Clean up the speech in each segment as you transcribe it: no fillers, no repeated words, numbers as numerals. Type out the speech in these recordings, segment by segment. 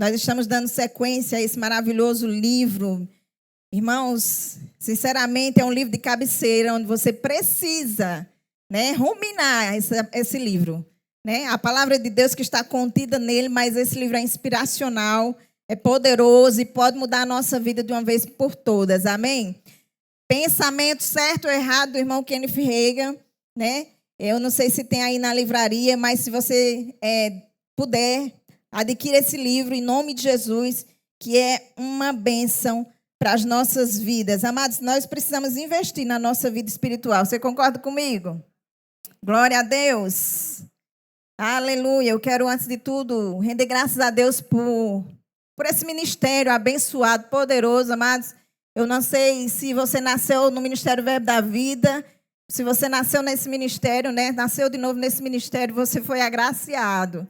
Nós estamos dando sequência a esse maravilhoso livro. Irmãos, sinceramente, é um livro de cabeceira, onde você precisa, ruminar esse livro. A palavra de Deus que está contida nele, mas esse livro é inspiracional, é poderoso e pode mudar a nossa vida de uma vez por todas. Amém? Pensamento certo ou errado do irmão Kenneth Hagin, Eu não sei se tem aí na livraria, mas se você puder, adquira esse livro em nome de Jesus, que é uma bênção para as nossas vidas. Amados, nós precisamos investir na nossa vida espiritual. Você concorda comigo? Glória a Deus. Aleluia. Eu quero, antes de tudo, render graças a Deus por esse ministério abençoado, poderoso, amados. Eu não sei se você nasceu no Ministério Verbo da Vida, se você nasceu nesse ministério, nasceu de novo nesse ministério, você foi agraciado.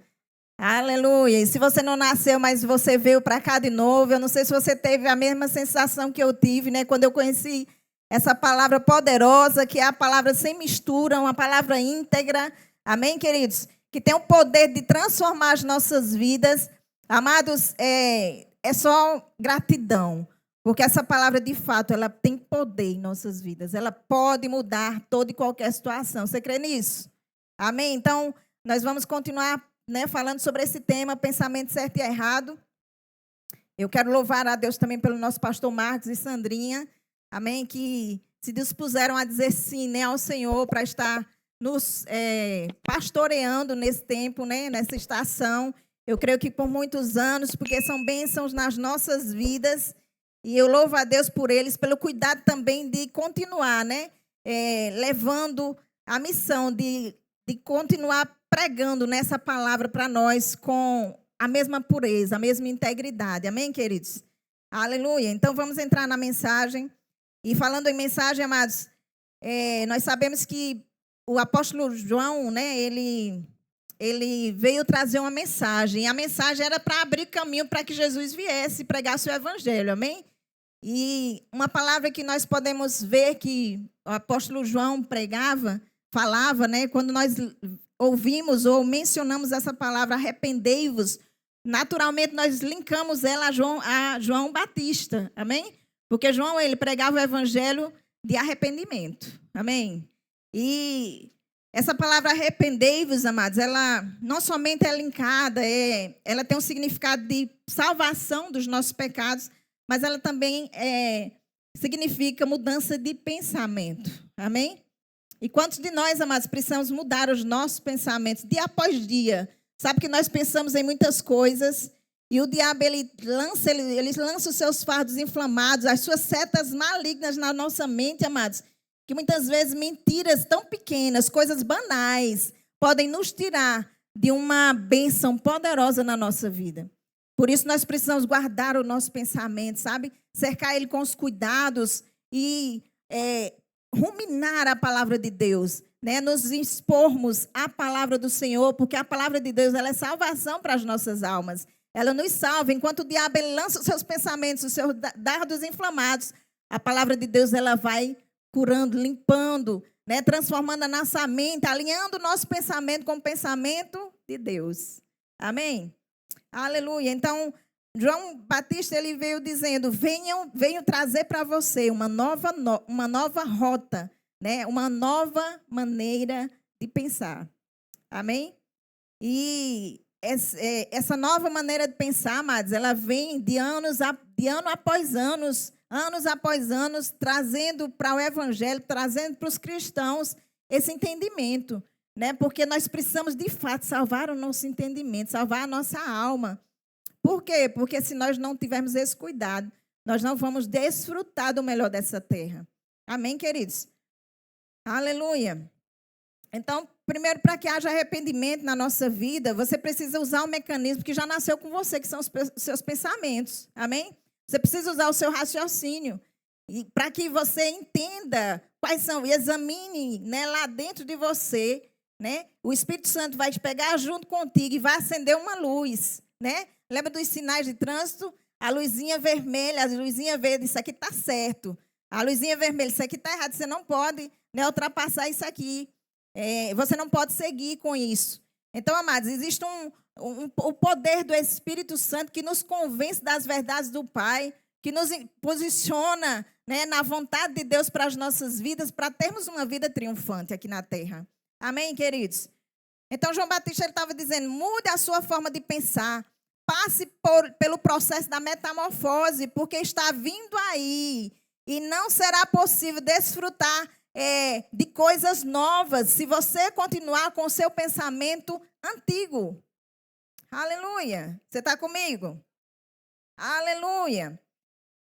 Aleluia. E se você não nasceu, mas você veio para cá de novo, eu não sei se você teve a mesma sensação que eu tive, quando eu conheci essa palavra poderosa, que é a palavra sem mistura, uma palavra íntegra. Amém, queridos? Que tem o poder de transformar as nossas vidas. Amados, é só gratidão. Porque essa palavra, de fato, ela tem poder em nossas vidas. Ela pode mudar toda e qualquer situação. Você crê nisso? Amém? Então, nós vamos continuar falando sobre esse tema, pensamento certo e errado. Eu quero louvar a Deus também pelo nosso pastor Marcos e Sandrinha. Amém? Que se dispuseram a dizer sim ao Senhor para estar nos pastoreando nesse tempo, nessa estação. Eu creio que por muitos anos, porque são bênçãos nas nossas vidas. E eu louvo a Deus por eles, pelo cuidado também de continuar, levando a missão de continuar pregando nessa palavra para nós com a mesma pureza, a mesma integridade. Amém, queridos? Aleluia. Então, vamos entrar na mensagem. E falando em mensagem, amados, nós sabemos que o apóstolo João, ele veio trazer uma mensagem. E a mensagem era para abrir caminho para que Jesus viesse e pregasse o evangelho. Amém? E uma palavra que nós podemos ver que o apóstolo João falava, quando nós ouvimos ou mencionamos essa palavra, arrependei-vos, naturalmente nós linkamos ela a João Batista, amém? Porque João, ele pregava o evangelho de arrependimento, amém? E essa palavra arrependei-vos, amados, ela não somente é linkada, ela tem um significado de salvação dos nossos pecados, mas ela também significa mudança de pensamento, amém? E quantos de nós, amados, precisamos mudar os nossos pensamentos dia após dia? Sabe que nós pensamos em muitas coisas e o diabo, ele lança os seus fardos inflamados, as suas setas malignas na nossa mente, amados, que muitas vezes mentiras tão pequenas, coisas banais, podem nos tirar de uma bênção poderosa na nossa vida. Por isso, nós precisamos guardar o nosso pensamento, sabe? Cercar ele com os cuidados e ruminar a palavra de Deus, nos expormos à palavra do Senhor, porque a palavra de Deus, ela é salvação para as nossas almas. Ela nos salva. Enquanto o diabo, ele lança os seus pensamentos, os seus dardos inflamados, a palavra de Deus, ela vai curando, limpando, transformando a nossa mente, alinhando o nosso pensamento com o pensamento de Deus. Amém? Aleluia. Então, João Batista, ele veio dizendo, venho trazer para você uma nova rota, uma nova maneira de pensar. Amém? E essa nova maneira de pensar, amados, ela vem de ano após anos, trazendo para o evangelho, trazendo para os cristãos esse entendimento, porque nós precisamos, de fato, salvar o nosso entendimento, salvar a nossa alma. Por quê? Porque se nós não tivermos esse cuidado, nós não vamos desfrutar do melhor dessa terra. Amém, queridos? Aleluia. Então, primeiro, para que haja arrependimento na nossa vida, você precisa usar um mecanismo que já nasceu com você, que são os seus pensamentos. Amém? Você precisa usar o seu raciocínio. E para que você entenda quais são, e examine lá dentro de você, o Espírito Santo vai te pegar junto contigo e vai acender uma luz, Lembra dos sinais de trânsito? A luzinha vermelha, a luzinha verde, isso aqui está certo. A luzinha vermelha, isso aqui está errado, você não pode ultrapassar isso aqui. Você não pode seguir com isso. Então, amados, existe o poder do Espírito Santo que nos convence das verdades do Pai, que nos posiciona, né, na vontade de Deus para as nossas vidas, para termos uma vida triunfante aqui na terra. Amém, queridos? Então, João Batista estava dizendo, mude a sua forma de pensar, passe pelo processo da metamorfose, porque está vindo aí, e não será possível desfrutar de coisas novas se você continuar com o seu pensamento antigo. Aleluia. Você está comigo? Aleluia.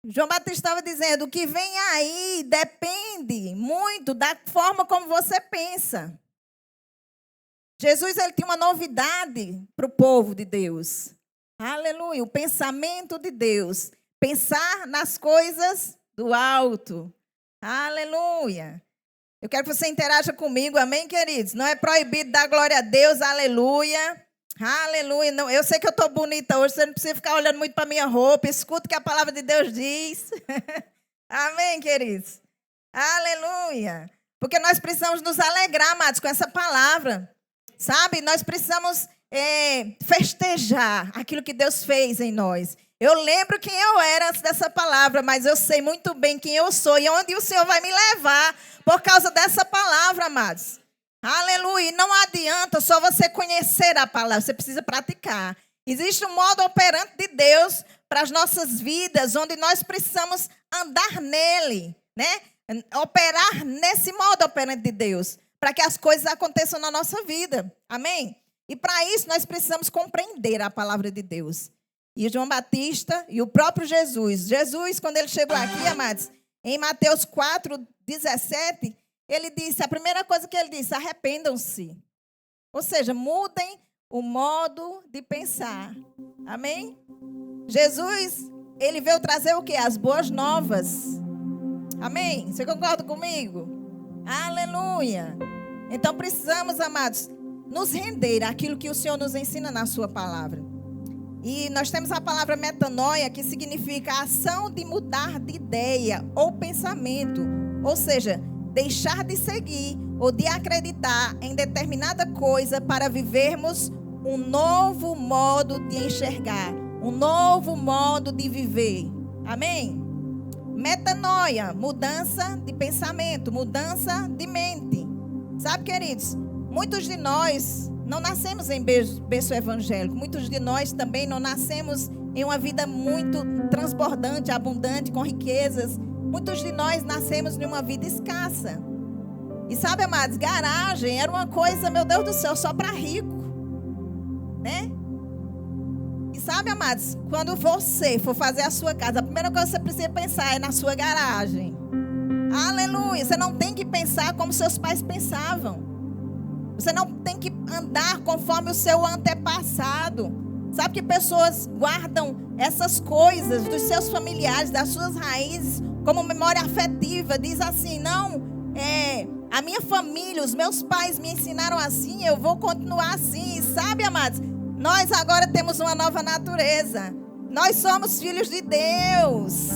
João Batista estava dizendo, o que vem aí depende muito da forma como você pensa. Jesus, ele tinha uma novidade para o povo de Deus. Aleluia. O pensamento de Deus. Pensar nas coisas do alto. Aleluia. Eu quero que você interaja comigo, amém, queridos? Não é proibido dar glória a Deus, aleluia. Aleluia. Não, eu sei que eu estou bonita hoje, você não precisa ficar olhando muito para a minha roupa. Escuta o que a palavra de Deus diz. Amém, queridos? Aleluia. Porque nós precisamos nos alegrar, amados, com essa palavra. Sabe? Nós precisamos festejar aquilo que Deus fez em nós. Eu lembro quem eu era antes dessa palavra, mas eu sei muito bem quem eu sou e onde o Senhor vai me levar por causa dessa palavra, amados. Aleluia. E não adianta só você conhecer a palavra, você precisa praticar. Existe um modo operante de Deus para as nossas vidas, onde nós precisamos andar nele, né? Operar nesse modo operante de Deus, para que as coisas aconteçam na nossa vida. Amém? E para isso nós precisamos compreender a palavra de Deus. E João Batista e o próprio Jesus. Jesus, quando ele chegou aqui, amados, em Mateus 4:17, ele disse, a primeira coisa que ele disse, arrependam-se. Ou seja, mudem o modo de pensar. Amém? Jesus, ele veio trazer o quê? As boas novas. Amém? Você concorda comigo? Aleluia. Então precisamos, amados, nos render àquilo que o Senhor nos ensina na sua palavra. E nós temos a palavra metanoia, que significa a ação de mudar de ideia ou pensamento. Ou seja, deixar de seguir ou de acreditar em determinada coisa para vivermos um novo modo de enxergar, um novo modo de viver. Amém? Metanoia, mudança de pensamento, mudança de mente. Sabe, queridos, muitos de nós não nascemos em berço evangélico. Muitos de nós também não nascemos em uma vida muito transbordante, abundante, com riquezas. Muitos de nós nascemos em uma vida escassa. E sabe, amados, garagem era uma coisa, meu Deus do céu, só para rico. Né? E sabe, amados, quando você for fazer a sua casa, a primeira coisa que você precisa pensar é na sua garagem. Aleluia. Você não tem que pensar como seus pais pensavam. Você não tem que andar conforme o seu antepassado. Sabe que pessoas guardam essas coisas dos seus familiares, das suas raízes, como memória afetiva. Diz assim, não, a minha família, os meus pais me ensinaram assim, eu vou continuar assim. E sabe, amados, nós agora temos uma nova natureza. Nós somos filhos de Deus.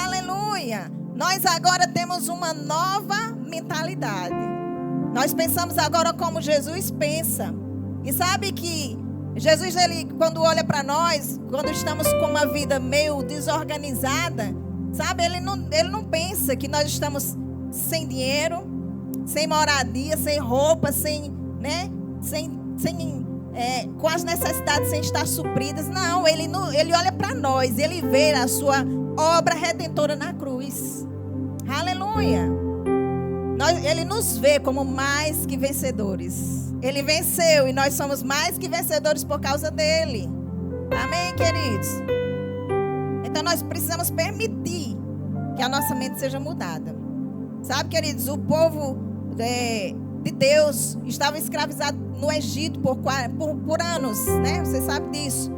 Aleluia. Nós agora temos uma nova mentalidade. Nós pensamos agora como Jesus pensa. E sabe que Jesus, ele, quando olha para nós, quando estamos com uma vida meio desorganizada, sabe, ele não pensa que nós estamos sem dinheiro, sem moradia, sem roupa, com as necessidades sem estar supridas. Não, ele olha para nós, ele vê a sua obra redentora na cruz. Aleluia. Ele nos vê como mais que vencedores. Ele venceu e nós somos mais que vencedores por causa dele. Amém, queridos? Então nós precisamos permitir que a nossa mente seja mudada. Sabe, queridos, o povo de Deus estava escravizado no Egito por anos, né? Você sabe disso.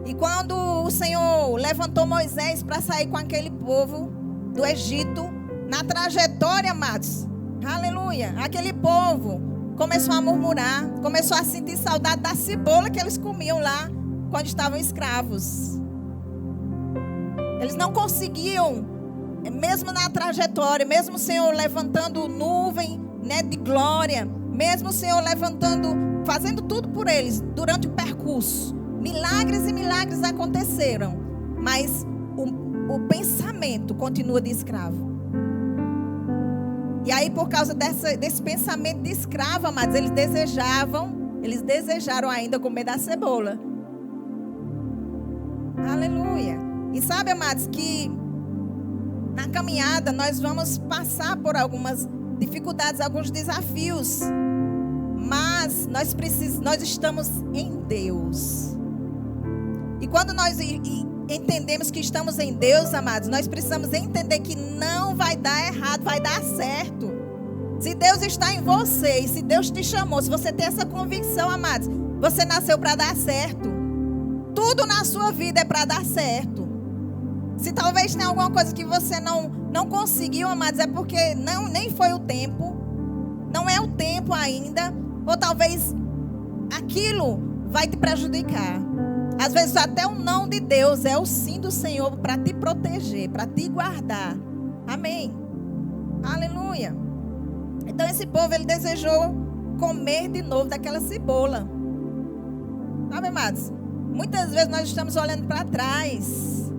E quando o Senhor levantou Moisés para sair com aquele povo do Egito, na trajetória, amados, aleluia, aquele povo começou a murmurar, começou a sentir saudade da cebola que eles comiam lá quando estavam escravos. Eles não conseguiam, mesmo na trajetória, mesmo o Senhor levantando nuvem, né, de glória, Mesmo o Senhor levantando, fazendo tudo por eles durante o percurso. Milagres e milagres aconteceram. Mas o pensamento continua de escravo. E aí, por causa desse pensamento de escravo, amados, eles desejaram ainda comer da cebola. Aleluia. E sabe, amados, que na caminhada nós vamos passar por algumas dificuldades, alguns desafios. Mas nós estamos em Deus. E quando nós entendemos que estamos em Deus, amados, nós precisamos entender que não vai dar errado, vai dar certo. Se Deus está em você e se Deus te chamou, se você tem essa convicção, amados, você nasceu para dar certo. Tudo na sua vida é para dar certo. Se talvez tenha alguma coisa que você não conseguiu, amados, é porque nem foi o tempo. Não é o tempo ainda. Ou talvez aquilo vai te prejudicar. Às vezes até o não de Deus é o sim do Senhor para te proteger, para te guardar. Amém. Aleluia. Então esse povo, ele desejou comer de novo daquela cebola. Sabe, amados? Muitas vezes nós estamos olhando para trás.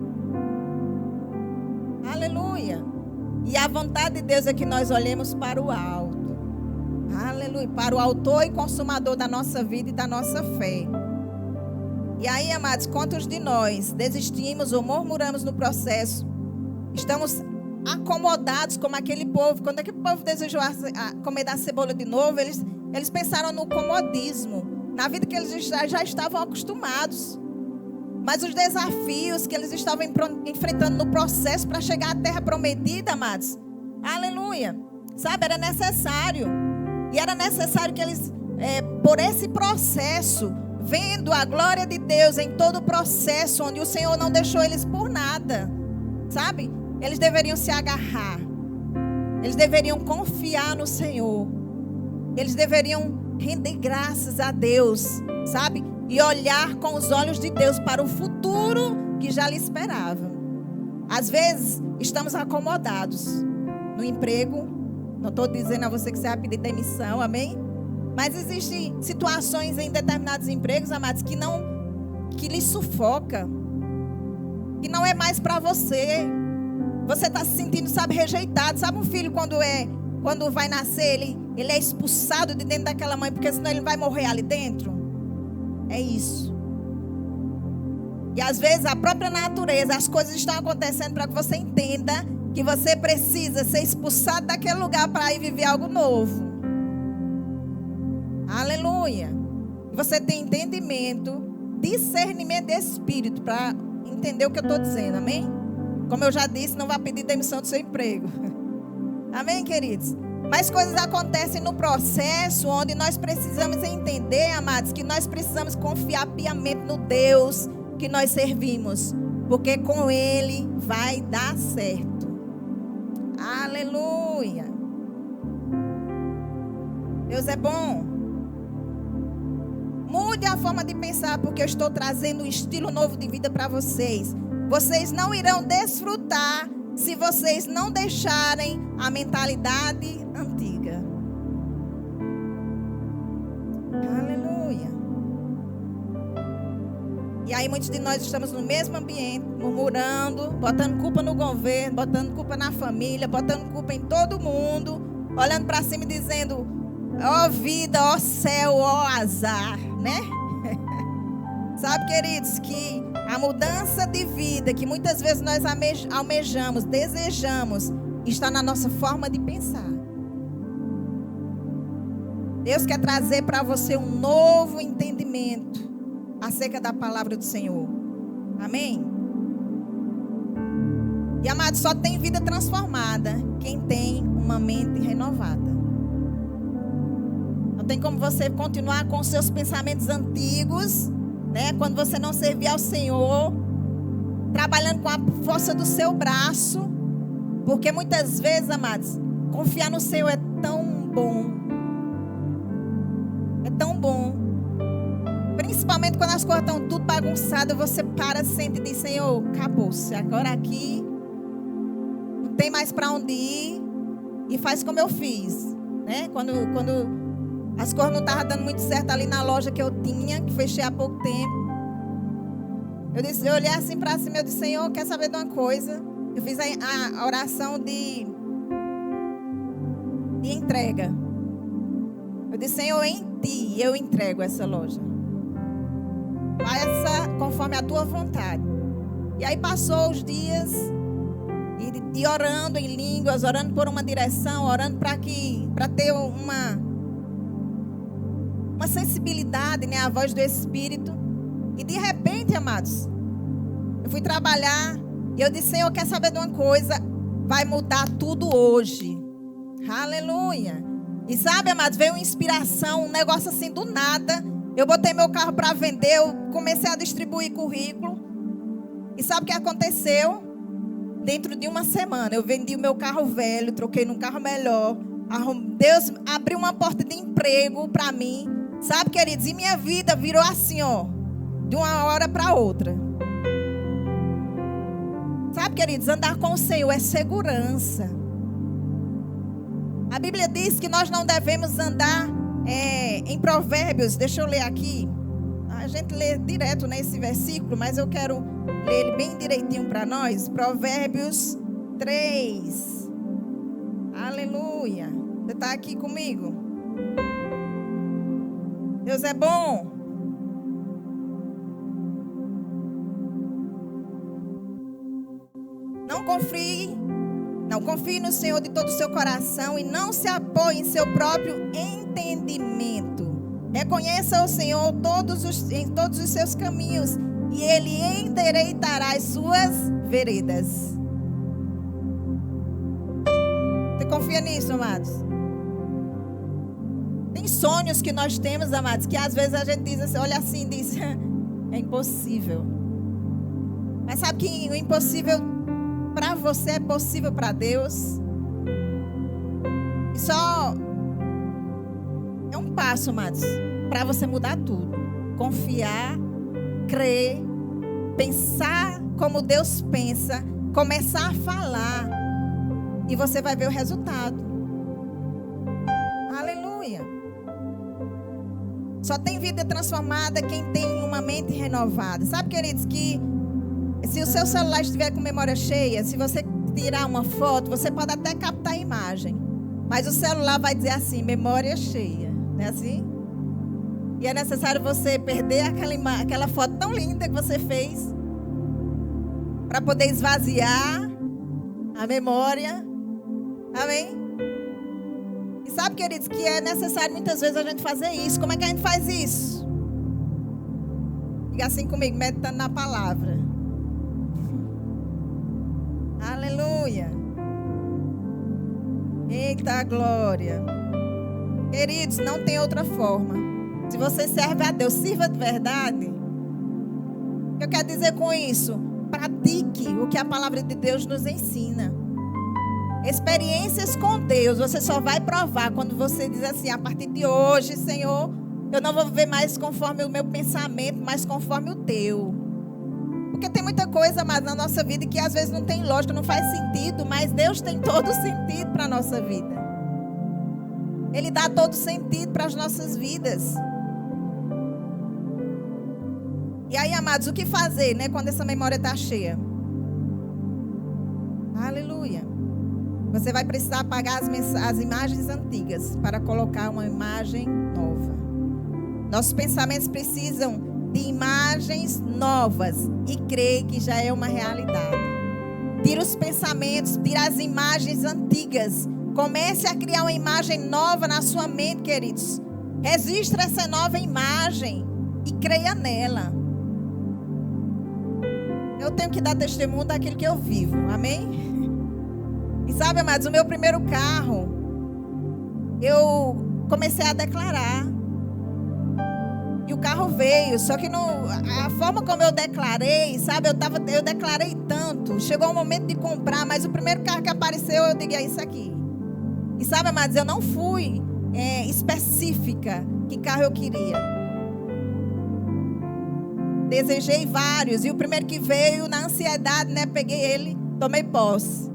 Aleluia. E a vontade de Deus é que nós olhemos para o alto. Aleluia. Para o autor e consumador da nossa vida e da nossa fé. E aí, amados, quantos de nós desistimos ou murmuramos no processo? Estamos acomodados como aquele povo. Quando aquele povo desejou comer da cebola de novo, eles pensaram no comodismo, na vida que eles já estavam acostumados. Mas os desafios que eles estavam enfrentando no processo para chegar à terra prometida, amados, aleluia, sabe, era necessário. E era necessário que eles, por esse processo, vendo a glória de Deus em todo o processo, onde o Senhor não deixou eles por nada, sabe? Eles deveriam se agarrar. Eles deveriam confiar no Senhor. Eles deveriam render graças a Deus, sabe? E olhar com os olhos de Deus para o futuro que já lhe esperava. Às vezes, estamos acomodados no emprego. Não estou dizendo a você que você vai pedir demissão, amém? Mas existem situações em determinados empregos, amados, que lhe sufoca. Que não é mais para você. Você está se sentindo, sabe, rejeitado. Sabe um filho quando vai nascer, ele é expulsado de dentro daquela mãe, porque senão ele vai morrer ali dentro? É isso. E às vezes a própria natureza, as coisas estão acontecendo para que você entenda que você precisa ser expulsado daquele lugar para ir viver algo novo. Aleluia. Você tem entendimento, discernimento de espírito para entender o que eu estou dizendo, amém? Como eu já disse, não vai pedir demissão do seu emprego. Amém, queridos? Mas coisas acontecem no processo onde nós precisamos entender, amados, que nós precisamos confiar piamente no Deus que nós servimos, porque com Ele vai dar certo. Aleluia. Deus é bom. Mude a forma de pensar, porque eu estou trazendo um estilo novo de vida para vocês. Vocês não irão desfrutar se vocês não deixarem a mentalidade antiga. Aleluia. E aí muitos de nós estamos no mesmo ambiente, murmurando, botando culpa no governo, botando culpa na família, botando culpa em todo mundo, olhando para cima e dizendo: ó vida, ó céu, ó azar, né? Sabe, queridos, que a mudança de vida que muitas vezes nós almejamos, desejamos, está na nossa forma de pensar. Deus quer trazer para você um novo entendimento acerca da palavra do Senhor. Amém? E, amado, só tem vida transformada quem tem uma mente renovada. Não tem como você continuar com os seus pensamentos antigos, né? Quando você não servir ao Senhor, trabalhando com a força do seu braço, porque muitas vezes, amados, confiar no Senhor é tão bom. É tão bom. Principalmente quando as coisas estão tudo bagunçadas, você para, sente e diz: Senhor, acabou-se. Agora aqui não tem mais para onde ir. E faz como eu fiz, né? Quando As coisas não estavam dando muito certo ali na loja que eu tinha, que fechei há pouco tempo. Eu olhei assim para cima, eu disse, Senhor, quer saber de uma coisa? Eu fiz a oração de entrega. Eu disse, Senhor, em Ti eu entrego essa loja. Faça conforme a Tua vontade. E aí passou os dias, e orando em línguas, orando por uma direção, orando para ter uma sensibilidade, né, à voz do Espírito. E de repente, amados, eu fui trabalhar e eu disse, Senhor, quer saber de uma coisa? Vai mudar tudo hoje. Aleluia. E sabe, amados, veio uma inspiração, um negócio assim do nada. Eu botei meu carro para vender, eu comecei a distribuir currículo. E sabe o que aconteceu? Dentro de uma semana, eu vendi o meu carro velho, troquei num carro melhor. Deus abriu uma porta de emprego para mim. Sabe, queridos, e minha vida virou assim, ó, de uma hora para outra. Sabe, queridos, andar com o Senhor é segurança. A Bíblia diz que nós não devemos andar em Provérbios. Deixa eu ler aqui. A gente lê direto nesse versículo, mas eu quero ler ele bem direitinho para nós. Provérbios 3. Aleluia. Você está aqui comigo? Deus é bom. Confie no Senhor de todo o seu coração e não se apoie em seu próprio entendimento. Reconheça o Senhor em todos os seus caminhos e Ele endireitará as suas veredas. Você confia nisso, amados? Tem sonhos que nós temos, amados, que às vezes a gente diz assim, olha assim, diz, é impossível. Mas sabe que o impossível para você é possível para Deus? E só é um passo, amados, para você mudar tudo. Confiar, crer, pensar como Deus pensa, começar a falar e você vai ver o resultado. Aleluia. Só tem vida transformada quem tem uma mente renovada. Sabe, queridos, que se o seu celular estiver com memória cheia, se você tirar uma foto, você pode até captar a imagem. Mas o celular vai dizer assim, memória cheia. Não é assim? E é necessário você perder aquela foto tão linda que você fez para poder esvaziar a memória. Amém? E sabe, queridos, que é necessário muitas vezes a gente fazer isso. Como é que a gente faz isso? Diga assim comigo, meditando na palavra. Aleluia. Eita glória. Queridos, não tem outra forma. Se você serve a Deus, sirva de verdade. O que eu quero dizer com isso? Pratique o que a palavra de Deus nos ensina. Experiências com Deus, você só vai provar quando você diz assim, a partir de hoje, Senhor, eu não vou viver mais conforme o meu pensamento, mas conforme o teu. Porque tem muita coisa, mas na nossa vida que às vezes não tem lógica, não faz sentido, mas Deus tem todo sentido para a nossa vida. Ele dá todo sentido para as nossas vidas. E aí, amados, o que fazer, né, quando essa memória está cheia? Aleluia. Você vai precisar apagar as imagens antigas para colocar uma imagem nova. Nossos pensamentos precisam de imagens novas e creio que já é uma realidade. Tira os pensamentos, tira as imagens antigas. Comece a criar uma imagem nova na sua mente, queridos. Registre essa nova imagem e creia nela. Eu tenho que dar testemunho daquilo que eu vivo, amém? E sabe, amados, o meu primeiro carro, eu comecei a declarar. E o carro veio, só que a forma como eu declarei, sabe, eu declarei tanto. Chegou o momento de comprar, mas o primeiro carro que apareceu, eu digo, é isso aqui. E sabe, amados, eu não fui específica que carro eu queria. Desejei vários, e o primeiro que veio, na ansiedade, né, peguei ele, tomei posse.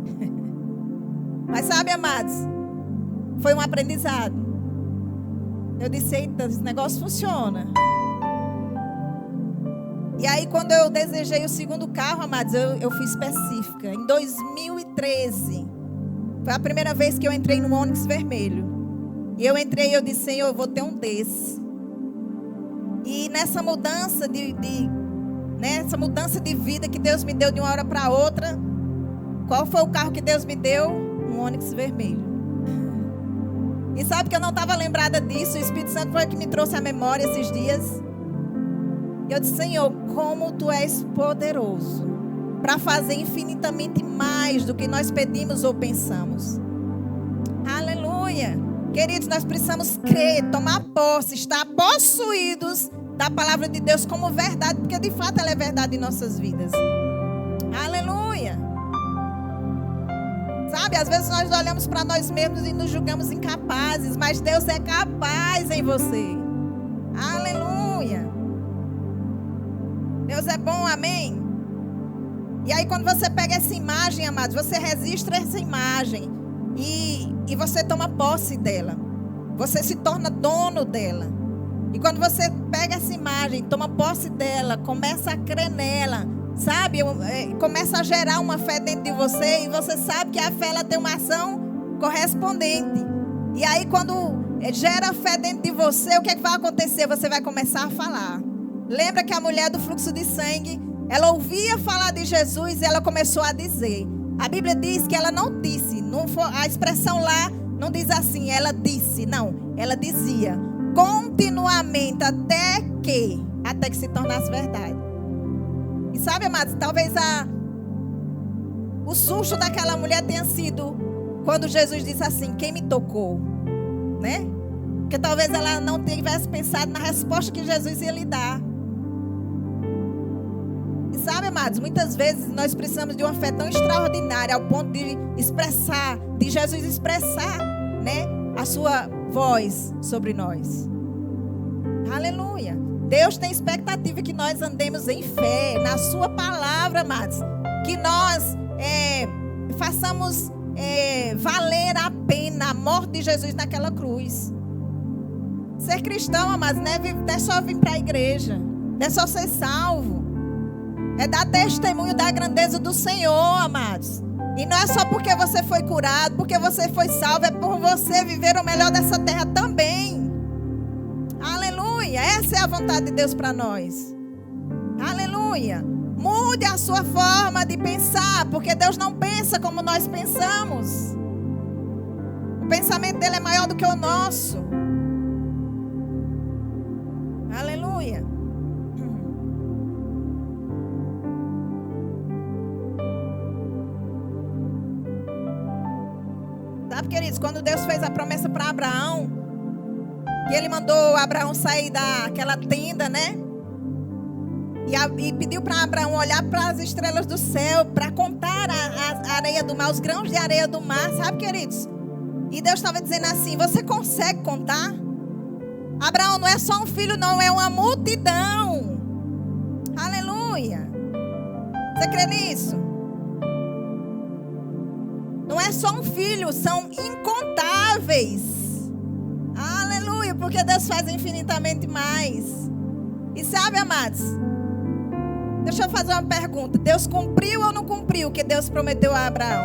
Mas sabe, amados, foi um aprendizado. Eu disse, eita, esse negócio funciona. E aí, quando eu desejei o segundo carro, amados, eu fui específica. Em 2013, foi a primeira vez que eu entrei no Onix vermelho. E eu entrei e eu disse, Senhor, eu vou ter um desse. E nessa mudança nessa mudança de vida que Deus me deu de uma hora para outra, qual foi o carro que Deus me deu? Um Onix vermelho. E sabe que eu não estava lembrada disso. O Espírito Santo foi o que me trouxe à memória esses dias. E eu disse, Senhor, como Tu és poderoso para fazer infinitamente mais do que nós pedimos ou pensamos. Aleluia. Queridos, nós precisamos crer, tomar posse, estar possuídos da palavra de Deus como verdade, porque de fato ela é verdade em nossas vidas. Aleluia. Sabe, às vezes nós olhamos para nós mesmos e nos julgamos incapazes, mas Deus é capaz em você. Aleluia. Deus é bom, amém? E aí quando você pega essa imagem, amados, você registra essa imagem e você toma posse dela. Você se torna dono dela. E quando você pega essa imagem, toma posse dela, começa a crer nela, sabe? Começa a gerar uma fé dentro de você e você sabe que a fé ela tem uma ação correspondente. E aí quando gera fé dentro de você, o que é que vai acontecer? Você vai começar a falar. Lembra que a mulher do fluxo de sangue, ela ouvia falar de Jesus e ela começou a dizer. A Bíblia diz que ela não disse, a expressão lá não diz assim, ela disse, não, ela dizia continuamente até que se tornasse verdade. E sabe, amados, talvez o susto daquela mulher tenha sido quando Jesus disse assim, quem me tocou? Né? Porque talvez ela não tivesse pensado na resposta que Jesus ia lhe dar. E sabe, amados, muitas vezes nós precisamos de uma fé tão extraordinária ao ponto de Jesus expressar, né, a sua voz sobre nós. Aleluia. Deus tem expectativa que nós andemos em fé na sua palavra, amados. Que nós façamos valer a pena a morte de Jesus naquela cruz. Ser cristão, amados, não é só vir para a igreja, não é só ser salvo. É dar testemunho da grandeza do Senhor, amados. E não é só porque você foi curado, porque você foi salvo, é por você viver o melhor dessa terra também. Aleluia. Essa é a vontade de Deus para nós. Aleluia. Mude a sua forma de pensar, porque Deus não pensa como nós pensamos. O pensamento dele é maior do que o nosso. Aleluia. Sabe, queridos, quando Deus fez a promessa para Abraão, que ele mandou Abraão sair daquela tenda, né? E pediu para Abraão olhar para as estrelas do céu, para contar a areia do mar, os grãos de areia do mar, sabe, queridos? E Deus estava dizendo assim, você consegue contar? Abraão não é só um filho, não, é uma multidão. Aleluia. Você crê nisso? Não é só um filho, são incontáveis. Aleluia, porque Deus faz infinitamente mais. E sabe, amados, deixa eu fazer uma pergunta. Deus cumpriu ou não cumpriu o que Deus prometeu a Abraão?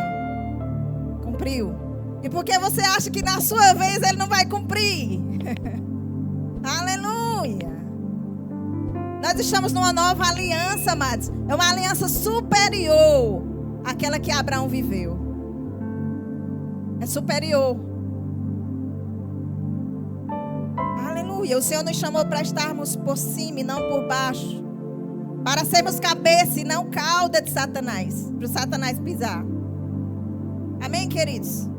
Cumpriu. E por que você acha que na sua vez ele não vai cumprir? Aleluia. Nós estamos numa nova aliança, amados. É uma aliança superior àquela que Abraão viveu. É superior. Aleluia. O Senhor nos chamou para estarmos por cima e não por baixo. Para sermos cabeça e não cauda de Satanás. Para o Satanás pisar. Amém, queridos?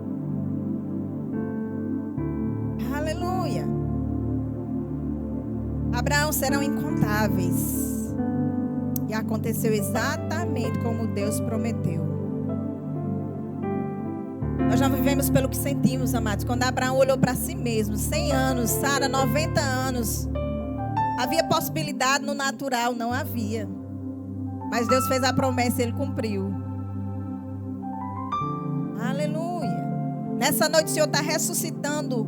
Aleluia. Abraão serão incontáveis. E aconteceu exatamente como Deus prometeu. Nós já vivemos pelo que sentimos, amados. Quando Abraão olhou para si mesmo, 100 anos, Sara, 90 anos. Havia possibilidade no natural? Não havia. Mas Deus fez a promessa e Ele cumpriu. Aleluia. Nessa noite o Senhor está ressuscitando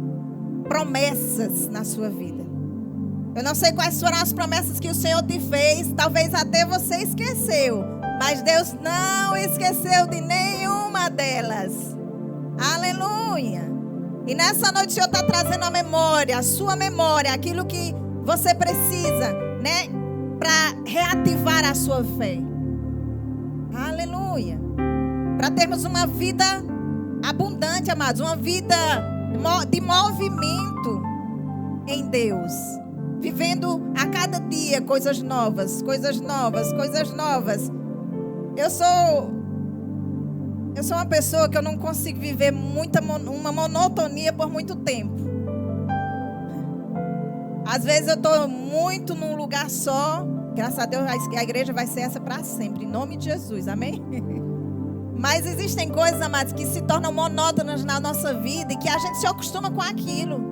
promessas na sua vida. Eu não sei quais foram as promessas que o Senhor te fez, talvez até você esqueceu, mas Deus não esqueceu de nenhuma delas. Aleluia! E nessa noite o Senhor está trazendo a memória, a sua memória, aquilo que você precisa, né, para reativar a sua fé. Aleluia! Para termos uma vida abundante, amados, uma vida de movimento em Deus, vivendo a cada dia coisas novas, coisas novas, coisas novas. Eu sou uma pessoa que eu não consigo viver uma monotonia por muito tempo. Às vezes eu estou muito num lugar só. Graças a Deus a igreja vai ser essa para sempre, em nome de Jesus, amém? Mas existem coisas, amados, que se tornam monótonas na nossa vida e que a gente se acostuma com aquilo.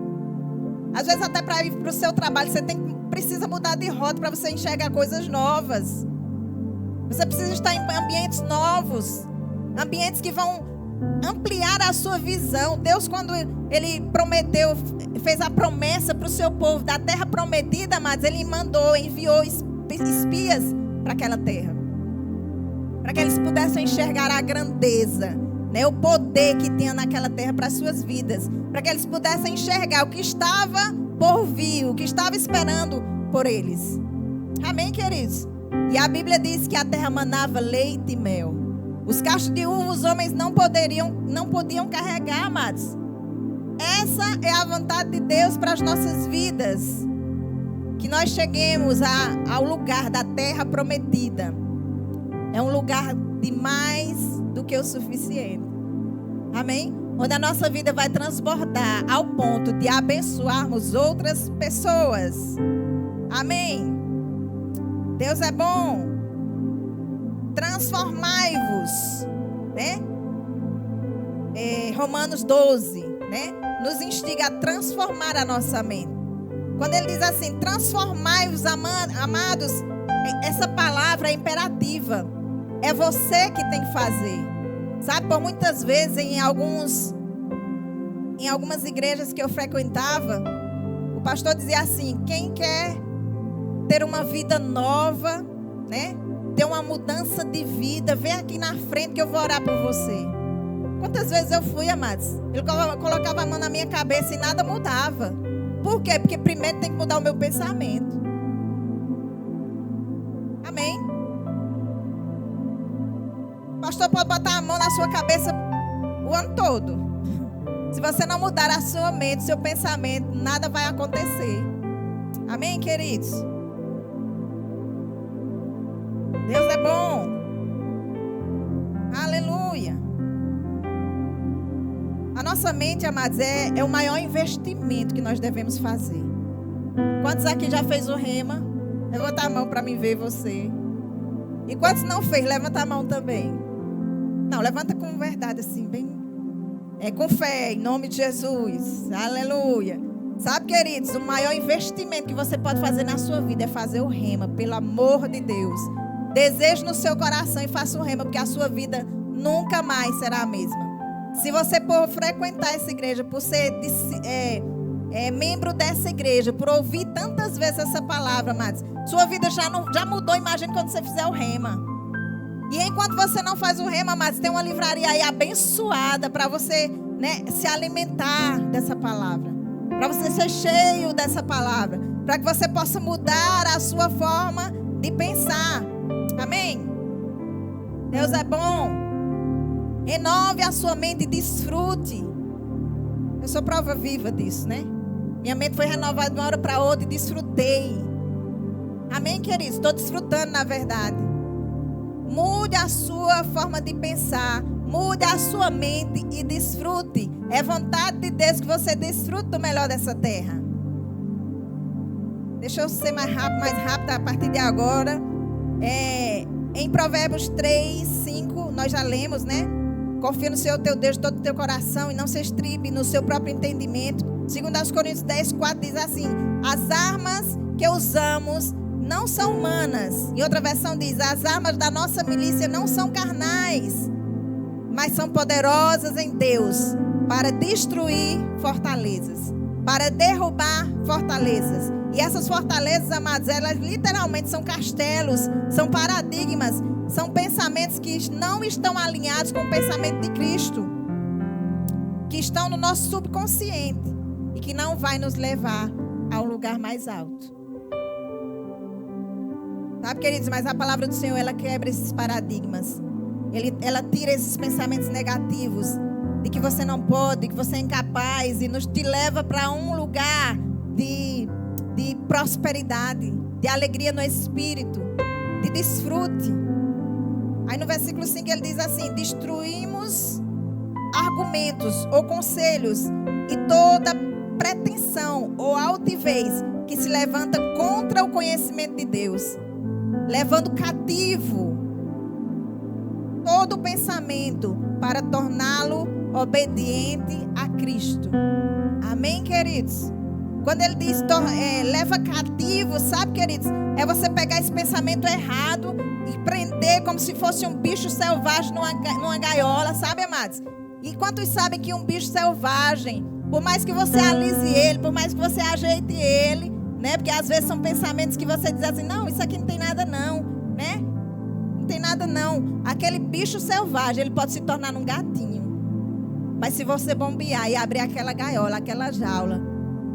Às vezes até para ir para o seu trabalho você precisa mudar de rota para você enxergar coisas novas. Você precisa estar em ambientes novos, ambientes que vão ampliar a sua visão. Deus, quando Ele prometeu, fez a promessa para o seu povo da terra prometida, amados, Ele enviou espias para aquela terra, para que eles pudessem enxergar a grandeza, né, o poder que tinha naquela terra para as suas vidas, para que eles pudessem enxergar o que estava por vir, o que estava esperando por eles. Amém, queridos? E a Bíblia diz que a terra manava leite e mel. Os cachos de uva os homens não podiam carregar, amados. Essa é a vontade de Deus para as nossas vidas. Que nós cheguemos ao lugar da terra prometida. É um lugar de mais do que o suficiente. Amém? Onde a nossa vida vai transbordar ao ponto de abençoarmos outras pessoas. Amém? Deus é bom. Transformai-vos, né? Romanos 12, né? Nos instiga a transformar a nossa mente. Quando ele diz assim, transformai-vos, amados, essa palavra é imperativa. É você que tem que fazer. Sabe, por muitas vezes em algumas igrejas que eu frequentava, o pastor dizia assim, quem quer ter uma vida nova, né? Ter uma mudança de vida, vem aqui na frente que eu vou orar por você. Quantas vezes eu fui, amados? Ele colocava a mão na minha cabeça e nada mudava. Por quê? Porque primeiro tem que mudar o meu pensamento. Amém? O pastor pode botar a mão na sua cabeça o ano todo. Se você não mudar a sua mente, seu pensamento, nada vai acontecer. Amém, queridos? Deus é bom. Aleluia. A nossa mente, amados, é o maior investimento que nós devemos fazer. Quantos aqui já fez o rema? Levanta a mão para mim ver você. E quantos não fez? Levanta a mão também. Não, levanta com verdade assim, bem. Com fé, em nome de Jesus. Aleluia. Sabe, queridos, o maior investimento que você pode fazer na sua vida é fazer o rema, pelo amor de Deus. Deseje no seu coração e faça o rema, porque a sua vida nunca mais será a mesma. Se você por frequentar essa igreja, por ser membro dessa igreja, por ouvir tantas vezes essa palavra, amados, sua vida já mudou, imagine quando você fizer o rema. E enquanto você não faz o rema, amados, tem uma livraria aí abençoada para você, né, se alimentar dessa palavra, para você ser cheio dessa palavra, para que você possa mudar a sua forma de pensar. Amém? Deus é bom. Renove a sua mente e desfrute. Eu sou prova viva disso, né? Minha mente foi renovada de uma hora para outra e desfrutei. Amém, queridos? Estou desfrutando, na verdade. Mude a sua forma de pensar. Mude a sua mente e desfrute. É vontade de Deus que você desfrute do melhor dessa terra. Deixa eu ser mais rápido a partir de agora. Em Provérbios 3, 5, nós já lemos, né? Confia no Senhor teu Deus de todo o teu coração e não se estribe no seu próprio entendimento. Segundo aos Coríntios 10, 4 diz assim: as armas que usamos não são humanas. Em outra versão diz: as armas da nossa milícia não são carnais, mas são poderosas em Deus para destruir fortalezas. para derrubar fortalezas. E essas fortalezas, amados, elas literalmente são castelos, são paradigmas, são pensamentos que não estão alinhados com o pensamento de Cristo, que estão no nosso subconsciente e que não vai nos levar ao lugar mais alto. Sabe, queridos, mas a palavra do Senhor, ela quebra esses paradigmas. Ela tira esses pensamentos negativos de que você não pode, que você é incapaz, e nos te leva para um lugar de prosperidade, de alegria no espírito, de desfrute. Aí no versículo 5 ele diz assim: destruímos argumentos ou conselhos e toda pretensão ou altivez que se levanta contra o conhecimento de Deus, levando cativo todo pensamento para torná-lo obediente a Cristo. Amém, queridos? Quando ele diz leva cativo, sabe, queridos? É você pegar esse pensamento errado e prender como se fosse um bicho selvagem numa gaiola, sabe, amados? E quantos sabem que um bicho selvagem, por mais que você alise ele, por mais que você ajeite ele, né? Porque às vezes são pensamentos que você diz assim: não, isso aqui não tem nada não, né? Não tem nada não. Aquele bicho selvagem, ele pode se tornar um gatinho. Mas se você bombear e abrir aquela gaiola, aquela jaula,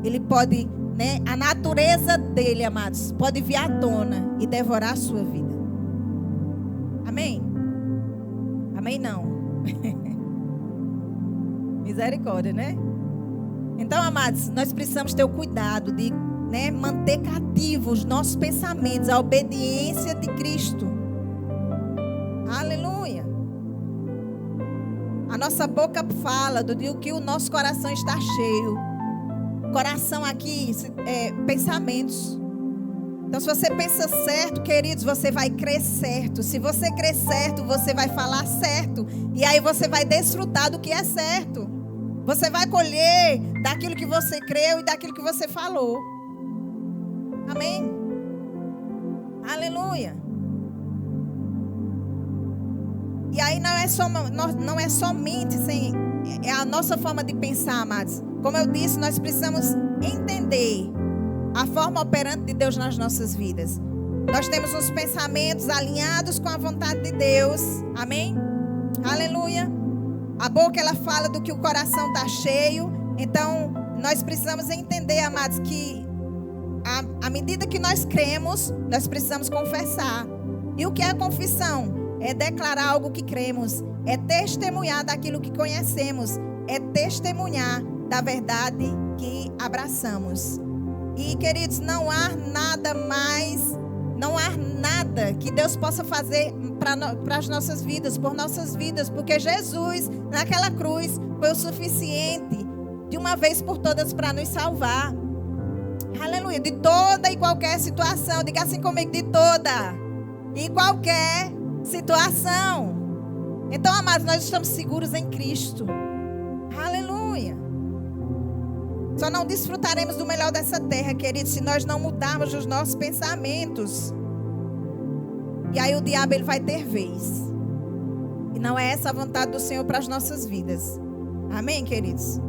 ele pode, né? A natureza dele, amados, pode vir à tona e devorar a sua vida. Amém? Amém não. Misericórdia, né? Então, amados, nós precisamos ter o cuidado de, né, manter cativos os nossos pensamentos, a obediência de Cristo. Aleluia. A nossa boca fala do que o nosso coração está cheio. Coração aqui é pensamentos. Então, se você pensa certo, queridos, você vai crer certo. Se você crer certo, você vai falar certo. E aí você vai desfrutar do que é certo. Você vai colher daquilo que você creu e daquilo que você falou. Amém? Aleluia. E aí não é somente é a nossa forma de pensar, amados. Como eu disse, nós precisamos entender a forma operante de Deus nas nossas vidas. Nós temos os pensamentos alinhados com a vontade de Deus. Amém? Aleluia. A boca, ela fala do que o coração está cheio. Então, nós precisamos entender, amados, que à medida que nós cremos, nós precisamos confessar. E o que é a confissão? É declarar algo que cremos. É testemunhar daquilo que conhecemos. É testemunhar da verdade que abraçamos. E, queridos, não há nada que Deus possa fazer para as nossas vidas, por nossas vidas, porque Jesus, naquela cruz, foi o suficiente, de uma vez por todas, para nos salvar. Aleluia. De toda e qualquer situação. Diga assim comigo: de toda e qualquer situação. Então, amados, nós estamos seguros em Cristo. Aleluia. Só não desfrutaremos do melhor dessa terra, queridos, se nós não mudarmos os nossos pensamentos. E aí o diabo, ele vai ter vez. E não é essa a vontade do Senhor para as nossas vidas. Amém, queridos?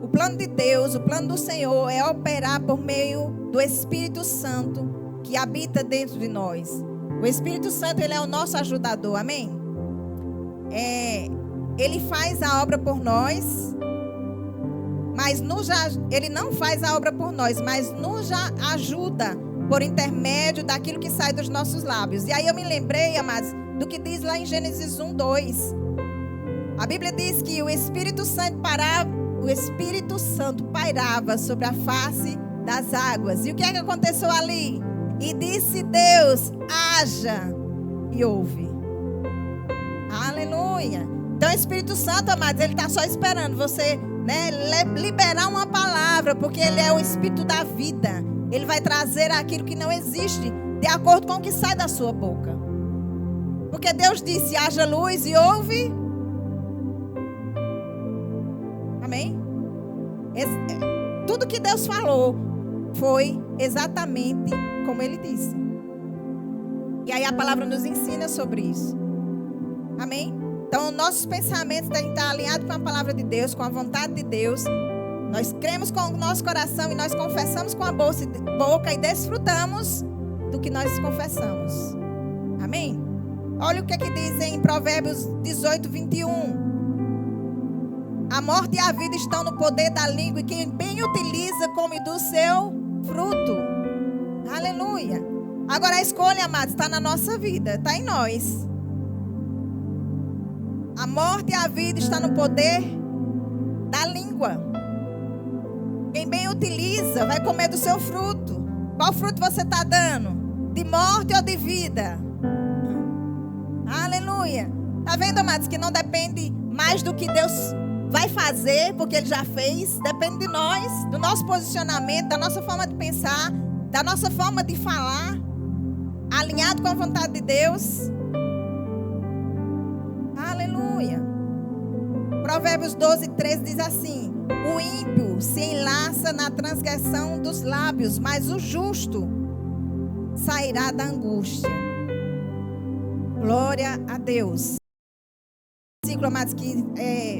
O plano de Deus, o plano do Senhor é operar por meio do Espírito Santo que habita dentro de nós. O Espírito Santo, ele é o nosso ajudador, amém? Ele faz a obra por nós, mas ele não faz a obra por nós, mas nos ajuda por intermédio daquilo que sai dos nossos lábios. E aí eu me lembrei, amados, do que diz lá em Gênesis 1:2. A Bíblia diz que o Espírito Santo pairava sobre a face das águas. E o que é que aconteceu ali? E disse Deus: haja, e houve. Aleluia. Então o Espírito Santo, amados, ele está só esperando você, né, liberar uma palavra, porque ele é o Espírito da vida. Ele vai trazer aquilo que não existe, de acordo com o que sai da sua boca. Porque Deus disse: haja luz, e houve. Amém? Tudo que Deus falou foi exatamente como Ele disse. E aí a palavra nos ensina sobre isso. Amém? Então, nossos pensamentos devem estar alinhados com a palavra de Deus, com a vontade de Deus. Nós cremos com o nosso coração e nós confessamos com a boca e desfrutamos do que nós confessamos. Amém? Olha o que diz em Provérbios 18, 21. A morte e a vida estão no poder da língua, e quem bem utiliza come do seu fruto. Aleluia. Agora a escolha, amados, está na nossa vida, está em nós. A morte e a vida estão no poder da língua. Quem bem utiliza vai comer do seu fruto. Qual fruto você está dando? De morte ou de vida? Aleluia. Está vendo, amados, que não depende mais do que Deus vai fazer, porque Ele já fez. Depende de nós, do nosso posicionamento, da nossa forma de pensar, da nossa forma de falar, alinhado com a vontade de Deus. Aleluia. Provérbios 12, 13 diz assim: o ímpio se enlaça na transgressão dos lábios, mas o justo sairá da angústia. Glória a Deus. Versículo, amados, que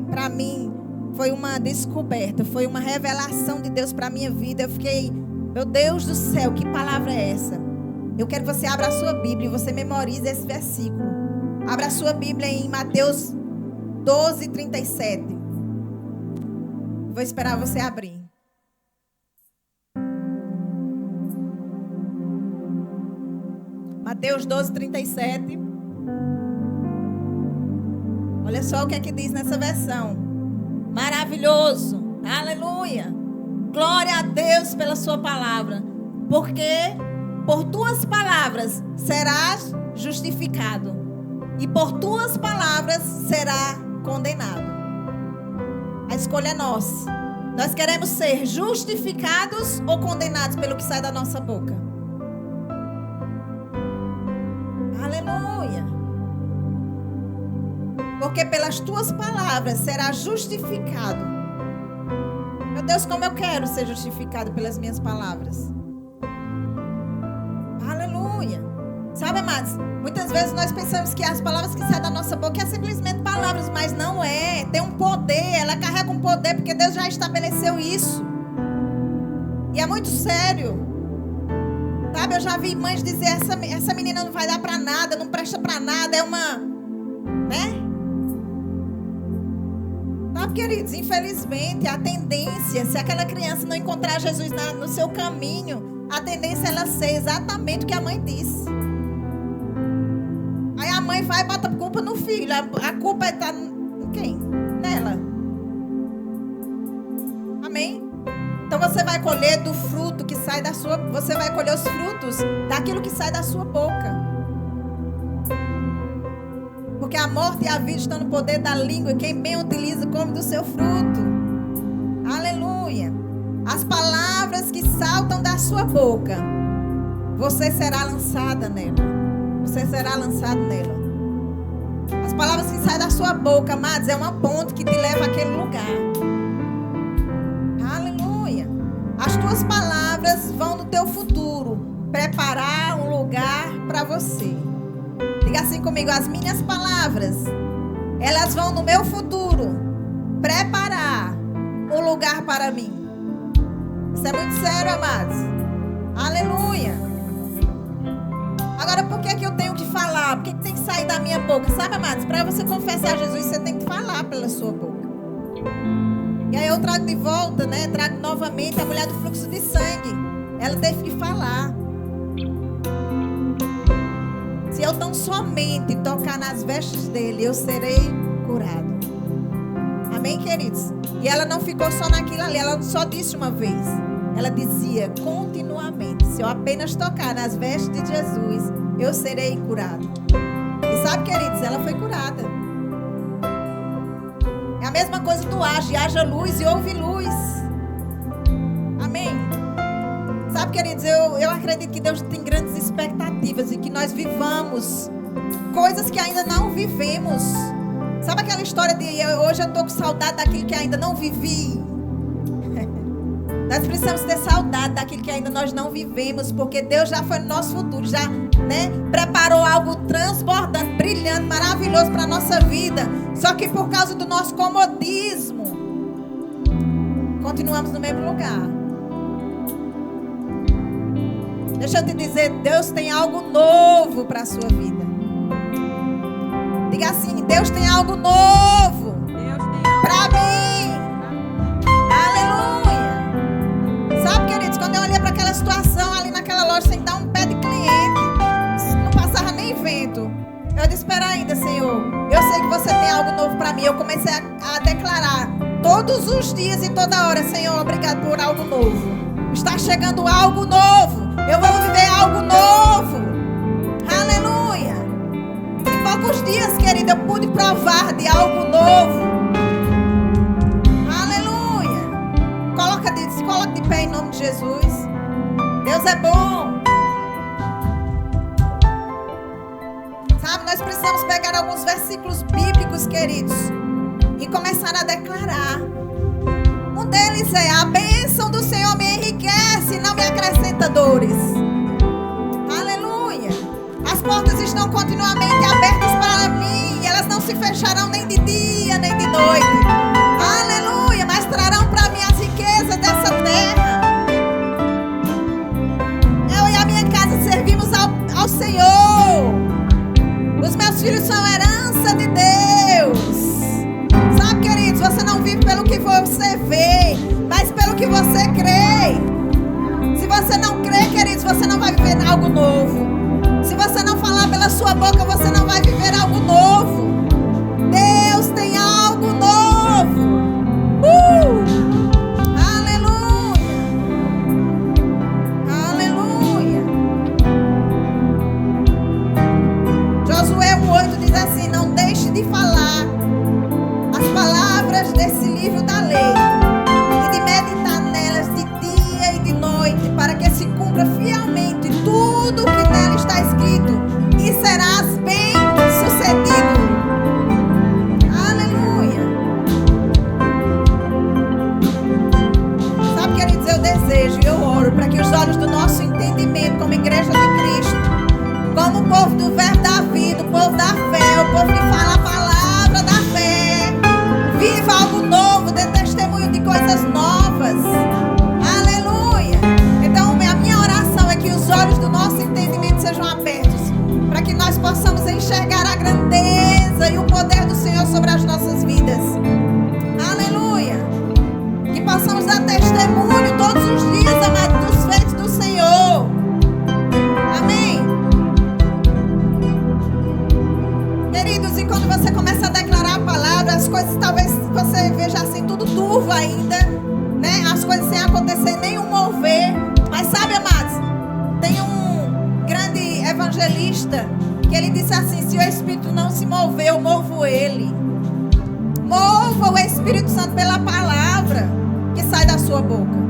para mim foi uma descoberta, foi uma revelação de Deus para a minha vida. Eu fiquei, meu Deus do céu, que palavra é essa? Eu quero que você abra a sua Bíblia e você memorize esse versículo. Abra a sua Bíblia em Mateus 12, 37. Vou esperar você abrir. Mateus 12, 37. Olha só o que é que diz nessa versão. Maravilhoso. Aleluia. Glória a Deus pela sua palavra. Porque por tuas palavras serás justificado. E por tuas palavras será condenado. A escolha é nossa. Nós queremos ser justificados ou condenados pelo que sai da nossa boca. Aleluia. Porque pelas tuas palavras será justificado. Meu Deus, como eu quero ser justificado pelas minhas palavras. Aleluia. Sabe, amados, muitas vezes nós pensamos que as palavras que saem da nossa boca é simplesmente palavras, mas não é. Tem um poder, ela carrega um poder, porque Deus já estabeleceu isso. E é muito sério. Sabe, eu já vi mães dizer, essa menina não vai dar pra nada, não presta pra nada, é uma... né? Sabe, queridos, infelizmente, a tendência, se aquela criança não encontrar Jesus no seu caminho, a tendência é ela ser exatamente o que a mãe disse. Aí a mãe vai e bota a culpa no filho. A culpa está em quem? Nela. Amém? Então você vai colher do fruto que sai da sua... Você vai colher os frutos daquilo que sai da sua boca. Porque a morte e a vida estão no poder da língua. E quem bem utiliza come do seu fruto. Aleluia. As palavras que saltam da sua boca, você será lançada nela. Você será lançado nela. As palavras que saem da sua boca, amados, é uma ponte que te leva àquele lugar. Aleluia. As tuas palavras vão no teu futuro preparar um lugar para você. Diga assim comigo: as minhas palavras, elas vão no meu futuro preparar um lugar para mim. Isso é muito sério, amados. Aleluia. Agora, por que eu tenho que falar? Por que tem que sair da minha boca? Sabe, amados, para você confessar Jesus, você tem que falar pela sua boca. E aí eu trago de volta, né? Trago novamente a mulher do fluxo de sangue. Ela teve que falar. Se eu tão somente tocar nas vestes dele, eu serei curado. Amém, queridos? E ela não ficou só naquilo ali, ela só disse uma vez. Ela dizia continuamente: se eu apenas tocar nas vestes de Jesus, eu serei curado. E sabe, queridos, ela foi curada. É a mesma coisa do age. Haja luz e houve luz. Amém? Sabe, queridos, eu acredito que Deus tem grandes expectativas e que nós vivamos coisas que ainda não vivemos. Sabe aquela história de hoje eu estou com saudade daquilo que ainda não vivi? Nós precisamos ter saudade daquilo que ainda nós não vivemos, porque Deus já foi no nosso futuro, já, né, preparou algo transbordante, brilhante, maravilhoso para a nossa vida. Só que por causa do nosso comodismo, continuamos no mesmo lugar. Deixa eu te dizer, Deus tem algo novo para a sua vida. Diga assim, Deus tem algo novo para mim. Aleluia. Sabe, queridos, quando eu olhei para aquela situação ali naquela loja, sem dar um pé de cliente, não passava nem vento. Eu disse, espera ainda, Senhor. Eu sei que você tem algo novo para mim. Eu comecei a declarar todos os dias e toda hora, Senhor, obrigado por algo novo. Está chegando algo novo. Eu vou viver algo novo. Aleluia. Em poucos dias, querida, eu pude provar de algo novo. Aleluia. Coloca de pé em nome de Jesus. Deus é bom. Sabe, nós precisamos pegar alguns versículos bíblicos, queridos, e começar a declarar. Um deles é: a bênção do Senhor me enriquece, não me acrescenta dores. Aleluia. As portas estão continuamente abertas para mim, e elas não se fecharão nem de dia, nem de noite. Aleluia. Mas trarão para mim as riquezas dessa terra. Eu e a minha casa servimos ao Senhor. Os meus filhos são herança de Deus. Sabe, queridos, você não vive pelo que você vê, mas pelo que você crê. Se você não crê, queridos, você não vai viver algo novo. Se você não falar pela sua boca, você não vai viver algo novo. Deus tem algo novo. Aleluia. Aleluia. Josué 1:8 diz assim: não deixe de falar as palavras desse livro da lei e de meditar nelas de dia e de noite, para que se cumpra fielmente tudo o que nela está escrito, e serás bem sucedido. Aleluia. Sabe, queridos, eu desejo e eu oro para que os olhos do nosso entendimento como igreja de Cristo, como o povo do verbo da vida, o povo da fé, o povo que fala a palavra da fé, viva algo novo, dê testemunho de coisas novas. Aleluia. Então a minha oração é que os olhos do nosso entendimento sejam abertos, para que nós possamos enxergar a grandeza e o poder do Senhor sobre as nossas vidas. Aleluia. Que possamos dar testemunho todos os dias, amados, dos feitos do Senhor. Amém. Queridos, e quando você começa a declarar a palavra, as coisas talvez você veja assim tudo turvo ainda, né? As coisas sem acontecer, nenhum mover. Mas sabe, amados, tem um grande evangelista que ele disse assim: se o Espírito não se mover, eu movo ele. Mova o Espírito Santo pela palavra que sai da sua boca.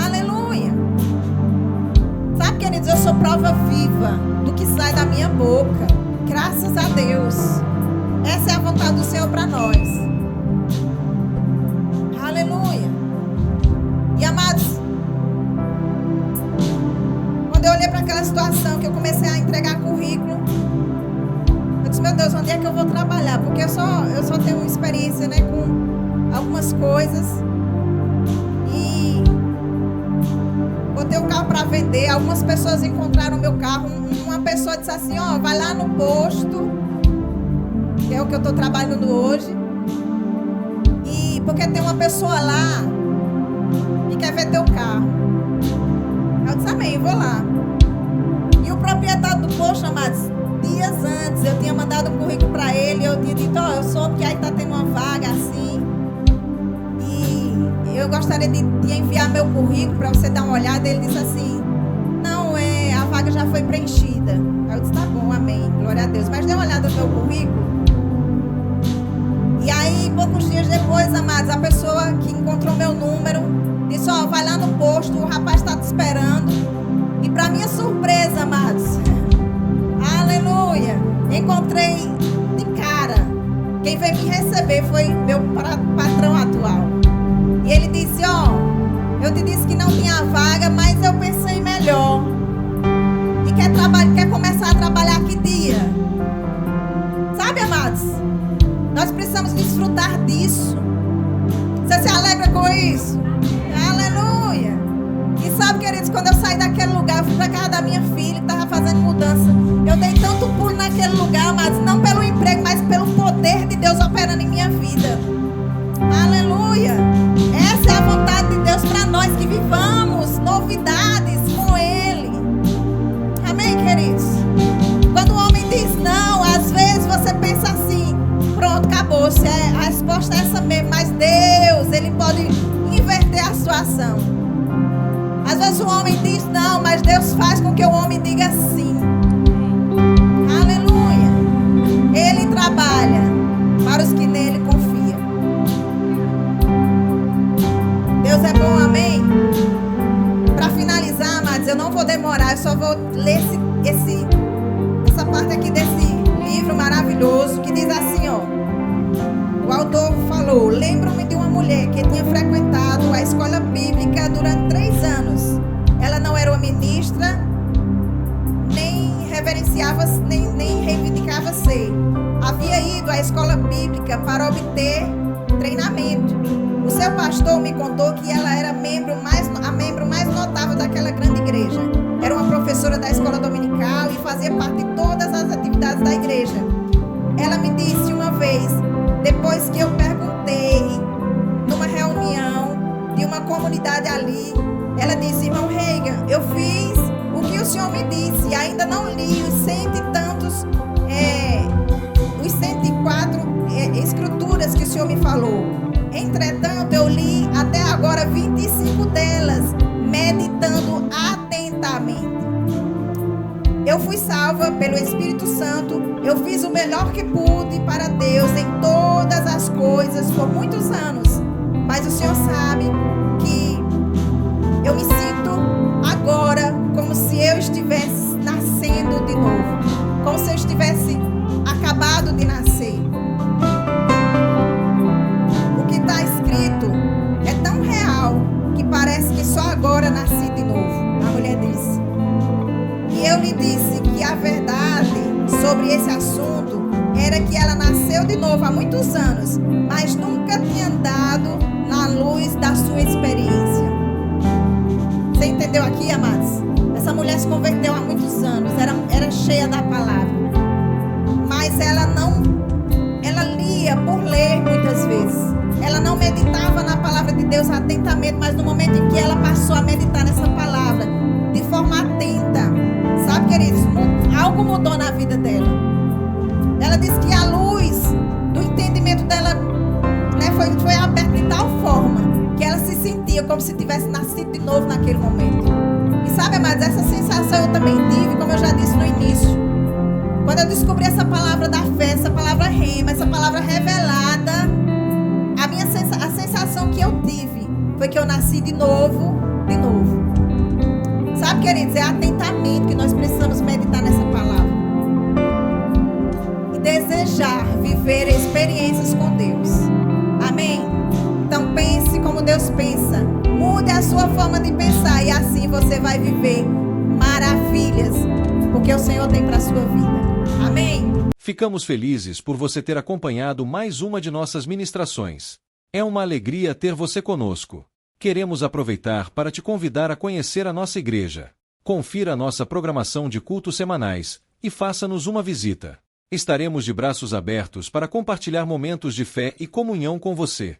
Aleluia. Sabe, queridos, eu sou prova viva do que sai da minha boca. Graças a Deus. Essa é a vontade do Senhor para nós. Aleluia. E, amados, quando eu olhei para aquela situação que eu comecei a entregar currículo, eu disse: meu Deus, onde é que eu vou trabalhar? Porque eu só tenho experiência, né, com algumas coisas. E botei o carro para vender. Algumas pessoas encontraram meu carro. Uma pessoa disse assim: ó, vai lá no posto, que é o que eu estou trabalhando hoje, e porque tem uma pessoa lá que quer ver teu carro. Eu disse: amém, eu vou lá. E o proprietário do posto, amados, dias antes eu tinha mandado um currículo para ele. Eu tinha dito: ó, eu soube que aí está tendo uma vaga assim, e eu gostaria de enviar meu currículo para você dar uma olhada. Ele disse assim: não, a vaga já foi preenchida. Aí eu disse: tá bom, amém, glória a Deus. Mas dê uma olhada no meu currículo. E aí, poucos dias depois, amados, a pessoa que encontrou meu número disse: ó, vai lá no posto, o rapaz está te esperando. E para minha surpresa, amados, aleluia, encontrei de cara. Quem veio me receber foi meu patrão atual. E ele disse: ó, eu te disse que não tinha vaga, mas eu pensei melhor. E quer começar a trabalhar que dia? Sabe, amados, nós precisamos desfrutar disso. Você se alegra com isso? para casa da minha filha que estava fazendo mudança. Eu dei tanto pulo naquele lugar, mas não pelo emprego, mas pelo poder de Deus operando em minha vida. Aleluia. Essa é a vontade de Deus para nós, que vivamos novidades com Ele. Amém, queridos? Quando o homem diz não, às vezes você pensa assim: pronto, acabou, a resposta é essa mesmo. Mas Deus, Ele pode inverter a situação. Às vezes o homem diz não, mas Deus faz com que o homem diga sim. Aleluia. Ele trabalha para os que nele confiam. Deus é bom, amém? Para finalizar, amados, eu não vou demorar, eu só vou ler essa parte aqui desse livro maravilhoso, que diz assim, ó. O autor falou: lembro-me de uma mulher que tinha frequentado a escola bíblica durante 3 anos. Ela não era uma ministra, nem reverenciava, nem reivindicava ser. Havia ido à escola bíblica para obter treinamento. O seu pastor me contou que ela era a membro mais notável daquela grande igreja. Era uma professora da escola dominical e fazia parte de todas as atividades da igreja. Ela me disse uma vez, depois que eu perguntei numa reunião de uma comunidade ali, ela disse: irmão Reagan, eu fiz o que o senhor me disse, ainda não li os 104 escrituras que o senhor me falou. Entretanto, eu li até agora 25 delas, meditando atentamente. Eu fui salva pelo Espírito Santo. Eu fiz o melhor que pude para Deus em todas as coisas por muitos anos. Mas o Senhor sabe que eu me sinto agora como se eu estivesse nascendo de novo. Como se eu estivesse acabado de nascer. O que está escrito é tão real que parece que só agora nasci de novo. A mulher disse. E eu lhe disse que a verdade sobre esse assunto era que ela nasceu de novo há muitos anos, mas nunca tinha andado na luz da sua experiência. Você entendeu aqui, amados? Essa mulher se converteu há muitos anos, era cheia da palavra, mas ela lia por ler muitas vezes. Ela não meditava na palavra de Deus atentamente, mas no momento em que ela passou a meditar nessa palavra de forma atenta, sabe, queridos, algo mudou na vida dela. Ela disse que a luz do entendimento dela, né, foi aberta de tal forma que ela se sentia como se tivesse nascido de novo naquele momento. E sabe, amados, essa sensação eu também tive, como eu já disse no início. Quando eu descobri essa palavra da fé, essa palavra rema, essa palavra revelada, a sensação que eu tive foi que eu nasci de novo. Sabe, queridos, é atentamente que nós precisamos meditar nessa palavra. E desejar viver experiências com Deus. Amém? Então pense como Deus pensa. Mude a sua forma de pensar e assim você vai viver maravilhas, porque o Senhor tem para a sua vida. Amém? Ficamos felizes por você ter acompanhado mais uma de nossas ministrações. É uma alegria ter você conosco. Queremos aproveitar para te convidar a conhecer a nossa igreja. Confira a nossa programação de cultos semanais e faça-nos uma visita. Estaremos de braços abertos para compartilhar momentos de fé e comunhão com você.